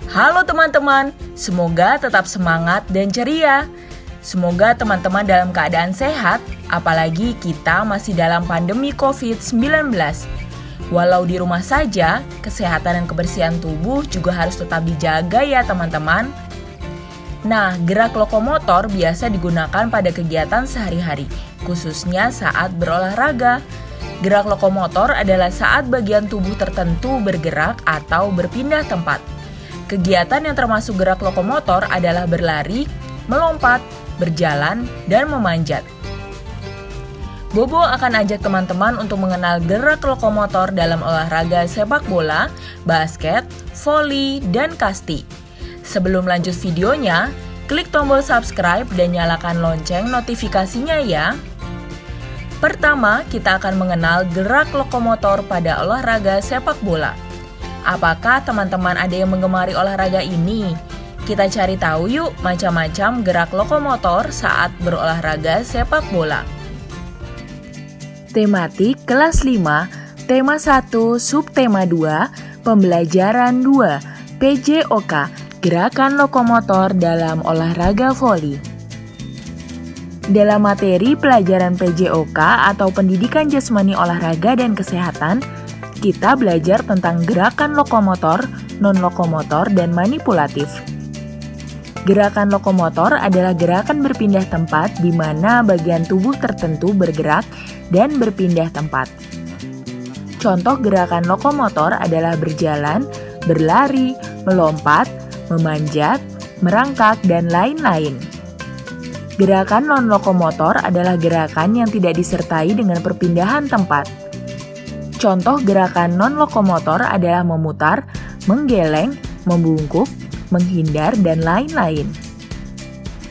Halo teman-teman, semoga tetap semangat dan ceria. Semoga teman-teman dalam keadaan sehat, apalagi kita masih dalam pandemi COVID-19. Walau di rumah saja, kesehatan dan kebersihan tubuh juga harus tetap dijaga ya teman-teman. Nah, gerak lokomotor biasa digunakan pada kegiatan sehari-hari, khususnya saat berolahraga. Gerak lokomotor adalah saat bagian tubuh tertentu bergerak atau berpindah tempat. Kegiatan yang termasuk gerak lokomotor adalah berlari, melompat, berjalan, dan memanjat. Bobo akan ajak teman-teman untuk mengenal gerak lokomotor dalam olahraga sepak bola, basket, voli, dan kasti. Sebelum lanjut videonya, klik tombol subscribe dan nyalakan lonceng notifikasinya ya. Pertama, kita akan mengenal gerak lokomotor pada olahraga sepak bola. Apakah teman-teman ada yang menggemari olahraga ini? Kita cari tahu yuk macam-macam gerak lokomotor saat berolahraga sepak bola. Tematik kelas 5, tema 1, subtema 2, pembelajaran 2, PJOK, gerakan lokomotor dalam olahraga voli. Dalam materi pelajaran PJOK atau Pendidikan Jasmani Olahraga dan Kesehatan, kita belajar tentang gerakan lokomotor, non-lokomotor, dan manipulatif. Gerakan lokomotor adalah gerakan berpindah tempat di mana bagian tubuh tertentu bergerak dan berpindah tempat. Contoh gerakan lokomotor adalah berjalan, berlari, melompat, memanjat, merangkak, dan lain-lain. Gerakan non-lokomotor adalah gerakan yang tidak disertai dengan perpindahan tempat. Contoh gerakan non-lokomotor adalah memutar, menggeleng, membungkuk, menghindar, dan lain-lain.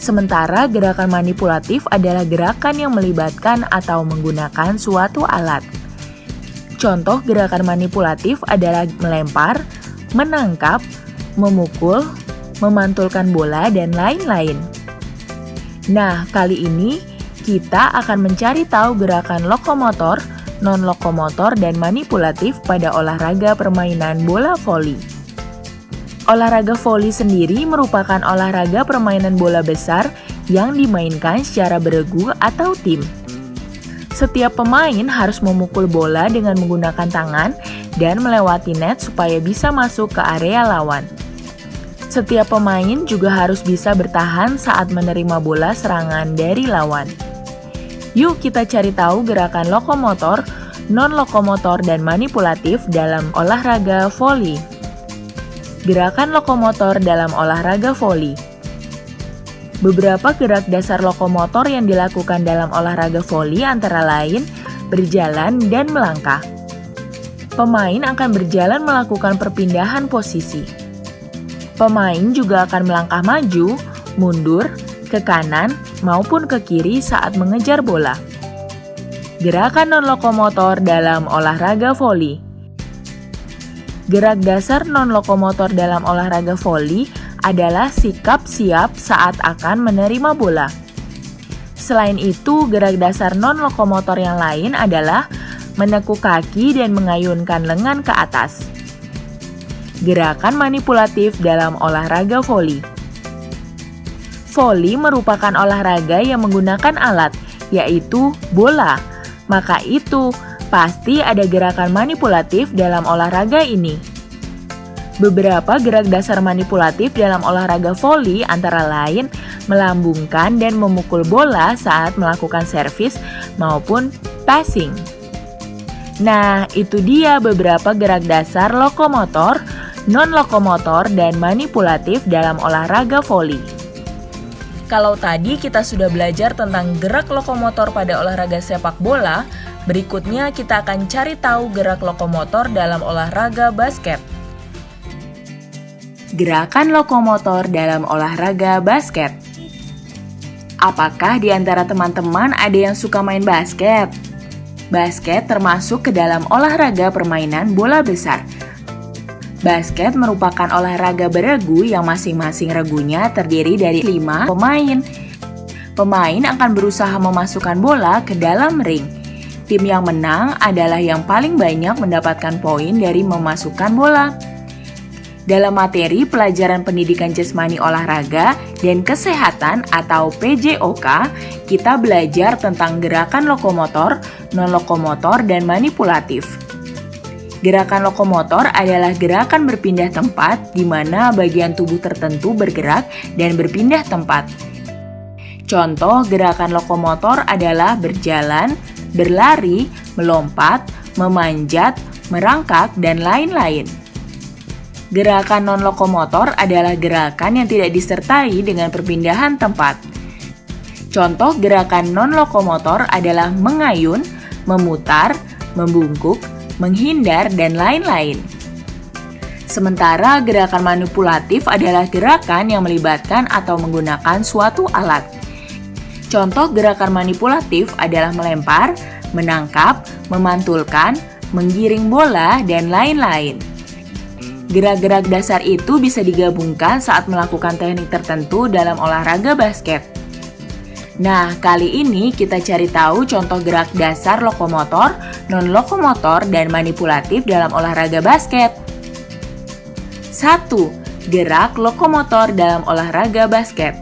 Sementara gerakan manipulatif adalah gerakan yang melibatkan atau menggunakan suatu alat. Contoh gerakan manipulatif adalah melempar, menangkap, memukul, memantulkan bola, dan lain-lain. Nah, kali ini kita akan mencari tahu gerakan lokomotor, non-lokomotor, dan manipulatif pada olahraga permainan bola voli. Olahraga voli sendiri merupakan olahraga permainan bola besar yang dimainkan secara beregu atau tim. Setiap pemain harus memukul bola dengan menggunakan tangan dan melewati net supaya bisa masuk ke area lawan. Setiap pemain juga harus bisa bertahan saat menerima bola serangan dari lawan. Yuk kita cari tahu gerakan lokomotor, non-lokomotor, dan manipulatif dalam olahraga voli. Gerakan lokomotor dalam olahraga voli. Beberapa gerak dasar lokomotor yang dilakukan dalam olahraga voli antara lain berjalan dan melangkah. Pemain akan berjalan melakukan perpindahan posisi. Pemain juga akan melangkah maju, mundur, ke kanan, maupun ke kiri saat mengejar bola. Gerakan non-lokomotor dalam olahraga voli. Gerak dasar non-lokomotor dalam olahraga voli adalah sikap siap saat akan menerima bola. Selain itu, gerak dasar non-lokomotor yang lain adalah menekuk kaki dan mengayunkan lengan ke atas. Gerakan manipulatif dalam olahraga voli. Voli merupakan olahraga yang menggunakan alat, yaitu bola. Maka itu, pasti ada gerakan manipulatif dalam olahraga ini. Beberapa gerak dasar manipulatif dalam olahraga voli antara lain melambungkan dan memukul bola saat melakukan servis maupun passing. Nah, itu dia beberapa gerak dasar lokomotor, non-lokomotor, dan manipulatif dalam olahraga voli. Kalau tadi kita sudah belajar tentang gerak lokomotor pada olahraga sepak bola, berikutnya kita akan cari tahu gerak lokomotor dalam olahraga basket. Gerakan lokomotor dalam olahraga basket. Apakah di antara teman-teman ada yang suka main basket? Basket termasuk ke dalam olahraga permainan bola besar. Basket merupakan olahraga beregu yang masing-masing regunya terdiri dari 5 pemain. Pemain akan berusaha memasukkan bola ke dalam ring. Tim yang menang adalah yang paling banyak mendapatkan poin dari memasukkan bola. Dalam materi pelajaran pendidikan jasmani olahraga dan kesehatan atau PJOK, kita belajar tentang gerakan lokomotor, non-lokomotor, dan manipulatif. Gerakan lokomotor adalah gerakan berpindah tempat di mana bagian tubuh tertentu bergerak dan berpindah tempat. Contoh gerakan lokomotor adalah berjalan, berlari, melompat, memanjat, merangkak, dan lain-lain. Gerakan non-lokomotor adalah gerakan yang tidak disertai dengan perpindahan tempat. Contoh gerakan non-lokomotor adalah mengayun, memutar, membungkuk, menghindar, dan lain-lain. Sementara gerakan manipulatif adalah gerakan yang melibatkan atau menggunakan suatu alat. Contoh gerakan manipulatif adalah melempar, menangkap, memantulkan, menggiring bola, dan lain-lain. Gerak-gerak dasar itu bisa digabungkan saat melakukan teknik tertentu dalam olahraga basket. Nah, kali ini kita cari tahu contoh gerak dasar lokomotor, non-lokomotor, dan manipulatif dalam olahraga basket. 1. Gerak lokomotor dalam olahraga basket.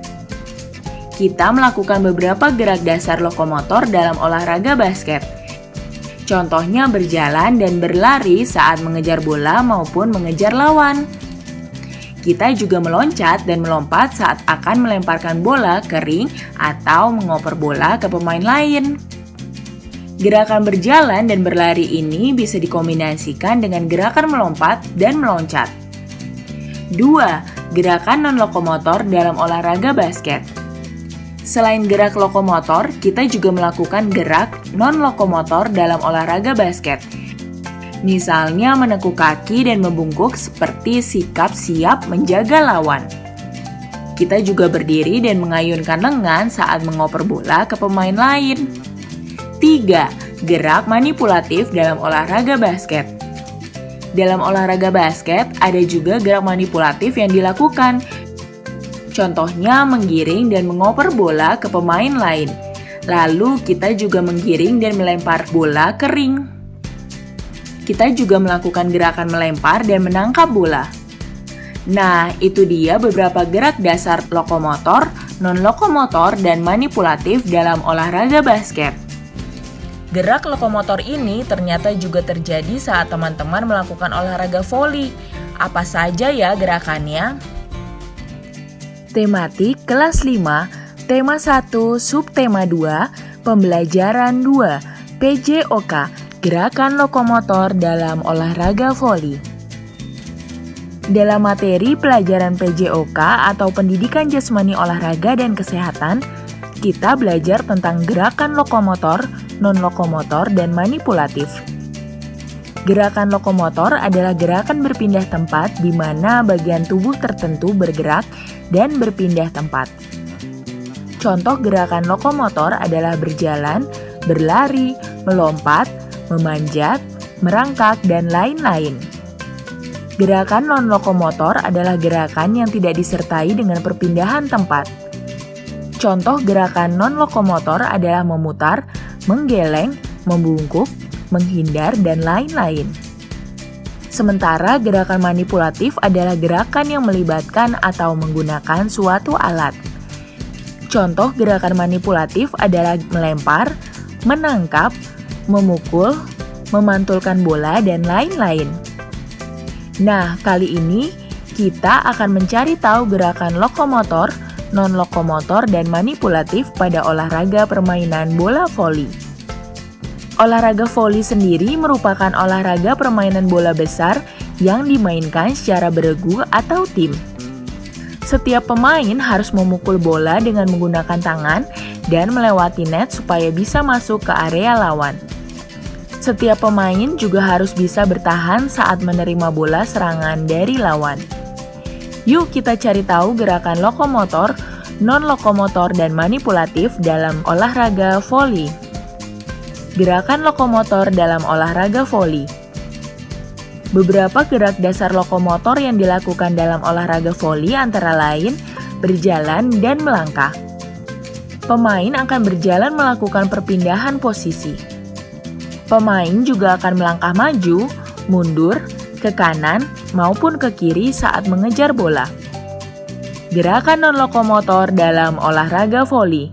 Kita melakukan beberapa gerak dasar lokomotor dalam olahraga basket. Contohnya berjalan dan berlari saat mengejar bola maupun mengejar lawan. Kita juga meloncat dan melompat saat akan melemparkan bola ke ring atau mengoper bola ke pemain lain. Gerakan berjalan dan berlari ini bisa dikombinasikan dengan gerakan melompat dan meloncat. 2. Gerakan non-lokomotor dalam olahraga basket. Selain gerak lokomotor, kita juga melakukan gerak non-lokomotor dalam olahraga basket. Misalnya menekuk kaki dan membungkuk seperti sikap siap menjaga lawan. Kita juga berdiri dan mengayunkan lengan saat mengoper bola ke pemain lain. 3. Gerak manipulatif dalam olahraga basket. Dalam olahraga basket, ada juga gerak manipulatif yang dilakukan. Contohnya menggiring dan mengoper bola ke pemain lain. Lalu kita juga menggiring dan melempar bola ke ring. Kita juga melakukan gerakan melempar dan menangkap bola. Nah, itu dia beberapa gerak dasar lokomotor, non-lokomotor, dan manipulatif dalam olahraga basket. Gerak lokomotor ini ternyata juga terjadi saat teman-teman melakukan olahraga voli. Apa saja ya gerakannya? Tematik kelas 5, tema 1, subtema 2, pembelajaran 2, PJOK, gerakan lokomotor dalam olahraga voli. Dalam materi pelajaran PJOK atau pendidikan jasmani olahraga dan kesehatan, kita belajar tentang gerakan lokomotor, non-lokomotor, dan manipulatif. Gerakan lokomotor adalah gerakan berpindah tempat di mana bagian tubuh tertentu bergerak dan berpindah tempat. Contoh gerakan lokomotor adalah berjalan, berlari, melompat, memanjat, merangkak, dan lain-lain. Gerakan non-lokomotor adalah gerakan yang tidak disertai dengan perpindahan tempat. Contoh gerakan non-lokomotor adalah memutar, menggeleng, membungkuk, menghindar, dan lain-lain. Sementara gerakan manipulatif adalah gerakan yang melibatkan atau menggunakan suatu alat. Contoh gerakan manipulatif adalah melempar, menangkap, memukul, memantulkan bola, dan lain-lain. Nah, kali ini kita akan mencari tahu gerakan lokomotor, non-lokomotor, dan manipulatif pada olahraga permainan bola voli. Olahraga voli sendiri merupakan olahraga permainan bola besar yang dimainkan secara beregu atau tim. Setiap pemain harus memukul bola dengan menggunakan tangan dan melewati net supaya bisa masuk ke area lawan. Setiap pemain juga harus bisa bertahan saat menerima bola serangan dari lawan. Yuk kita cari tahu gerakan lokomotor, non-lokomotor, dan manipulatif dalam olahraga voli. Gerakan lokomotor dalam olahraga voli. Beberapa gerak dasar lokomotor yang dilakukan dalam olahraga voli antara lain berjalan dan melangkah. Pemain akan berjalan melakukan perpindahan posisi. Pemain juga akan melangkah maju, mundur, ke kanan maupun ke kiri saat mengejar bola. Gerakan non-lokomotor dalam olahraga voli.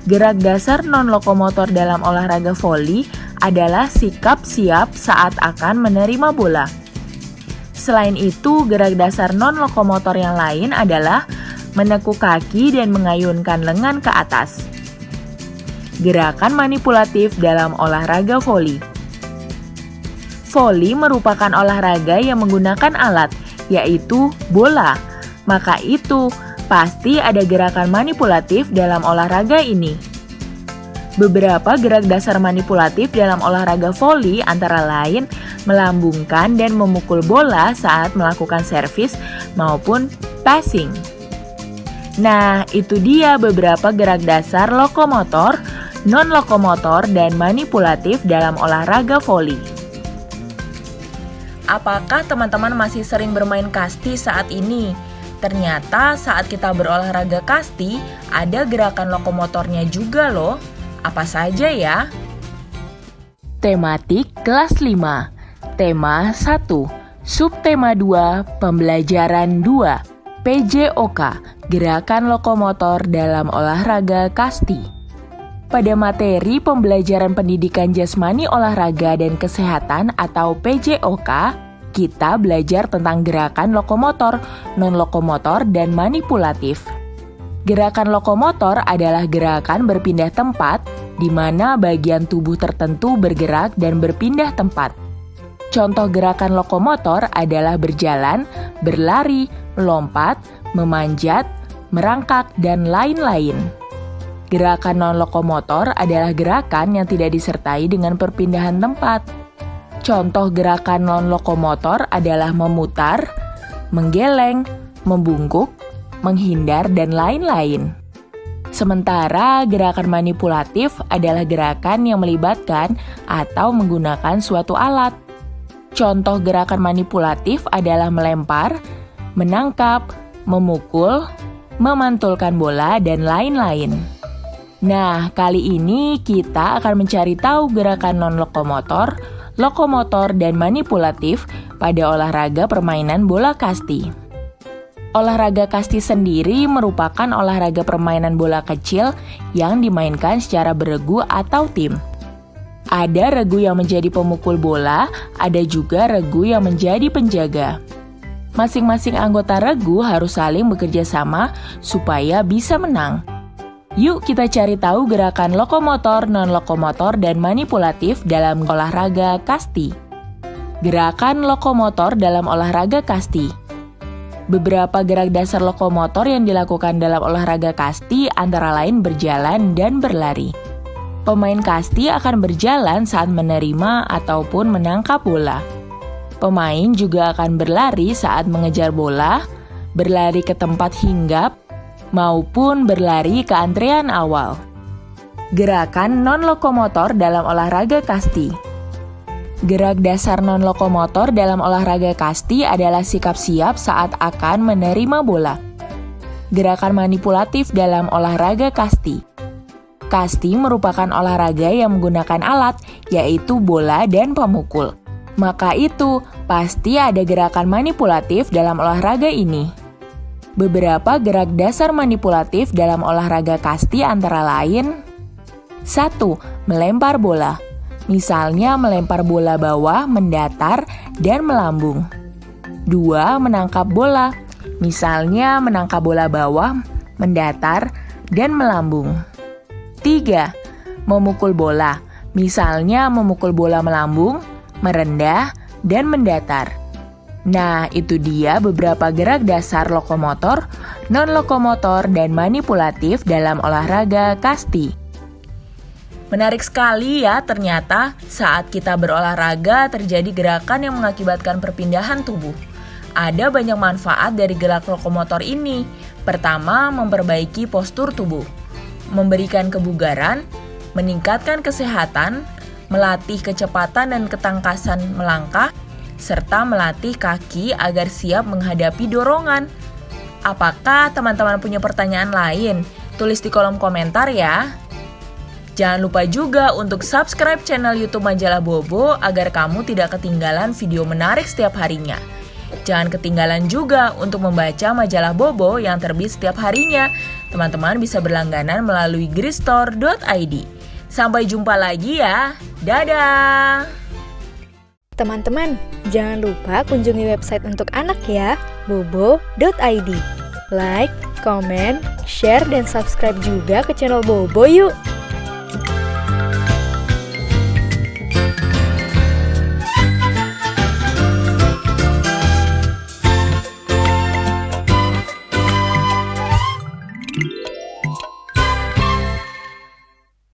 Gerak dasar non-lokomotor dalam olahraga voli adalah sikap siap saat akan menerima bola. Selain itu, gerak dasar non-lokomotor yang lain adalah menekuk kaki dan mengayunkan lengan ke atas. Gerakan manipulatif dalam olahraga voli. Voli merupakan olahraga yang menggunakan alat, yaitu bola. Maka itu, pasti ada gerakan manipulatif dalam olahraga ini. Beberapa gerak dasar manipulatif dalam olahraga voli antara lain melambungkan dan memukul bola saat melakukan servis maupun passing. Nah, itu dia beberapa gerak dasar lokomotor, non-lokomotor, dan manipulatif dalam olahraga voli. Apakah teman-teman masih sering bermain kasti saat ini? Ternyata saat kita berolahraga kasti, ada gerakan lokomotornya juga loh. Apa saja ya? Tematik kelas 5. Tema 1. Subtema 2, Pembelajaran 2. PJOK, Gerakan Lokomotor dalam Olahraga Kasti. Pada materi pembelajaran pendidikan jasmani olahraga dan kesehatan atau PJOK, kita belajar tentang gerakan lokomotor, non-lokomotor, dan manipulatif. Gerakan lokomotor adalah gerakan berpindah tempat, di mana bagian tubuh tertentu bergerak dan berpindah tempat. Contoh gerakan lokomotor adalah berjalan, berlari, melompat, memanjat, merangkak, dan lain-lain. Gerakan non-lokomotor adalah gerakan yang tidak disertai dengan perpindahan tempat. Contoh gerakan non-lokomotor adalah memutar, menggeleng, membungkuk, menghindar, dan lain-lain. Sementara gerakan manipulatif adalah gerakan yang melibatkan atau menggunakan suatu alat. Contoh gerakan manipulatif adalah melempar, menangkap, memukul, memantulkan bola, dan lain-lain. Nah, kali ini kita akan mencari tahu gerakan non-lokomotor, lokomotor, dan manipulatif pada olahraga permainan bola kasti. Olahraga kasti sendiri merupakan olahraga permainan bola kecil yang dimainkan secara beregu atau tim. Ada regu yang menjadi pemukul bola, ada juga regu yang menjadi penjaga. Masing-masing anggota regu harus saling bekerja sama supaya bisa menang. Yuk kita cari tahu gerakan lokomotor, non-lokomotor, dan manipulatif dalam olahraga kasti. Gerakan lokomotor dalam olahraga kasti. Beberapa gerak dasar lokomotor yang dilakukan dalam olahraga kasti antara lain berjalan dan berlari. Pemain kasti akan berjalan saat menerima ataupun menangkap bola. Pemain juga akan berlari saat mengejar bola, berlari ke tempat hinggap, maupun berlari ke antrean awal. Gerakan non-lokomotor dalam olahraga kasti. Gerak dasar non-lokomotor dalam olahraga kasti adalah sikap siap saat akan menerima bola. Gerakan manipulatif dalam olahraga kasti. Kasti merupakan olahraga yang menggunakan alat, yaitu bola dan pemukul. Maka itu, pasti ada gerakan manipulatif dalam olahraga ini. Beberapa gerak dasar manipulatif dalam olahraga kasti antara lain 1. Melempar bola. Misalnya melempar bola bawah, mendatar, dan melambung. 2. Menangkap bola. Misalnya menangkap bola bawah, mendatar, dan melambung. 3. Memukul bola. Misalnya memukul bola melambung, merendah, dan mendatar. Nah, itu dia beberapa gerak dasar lokomotor, non-lokomotor, dan manipulatif dalam olahraga kasti. Menarik sekali ya, ternyata saat kita berolahraga terjadi gerakan yang mengakibatkan perpindahan tubuh. Ada banyak manfaat dari gerak lokomotor ini. Pertama, memperbaiki postur tubuh, memberikan kebugaran, meningkatkan kesehatan, melatih kecepatan dan ketangkasan melangkah, serta melatih kaki agar siap menghadapi dorongan. Apakah teman-teman punya pertanyaan lain? Tulis di kolom komentar ya. Jangan lupa juga untuk subscribe channel YouTube Majalah Bobo agar kamu tidak ketinggalan video menarik setiap harinya. Jangan ketinggalan juga untuk membaca Majalah Bobo yang terbit setiap harinya. Teman-teman bisa berlangganan melalui gristor.id. Sampai jumpa lagi ya. Dadah! Teman-teman, jangan lupa kunjungi website untuk anak ya, bobo.id. Like, comment, share, dan subscribe juga ke channel Bobo yuk!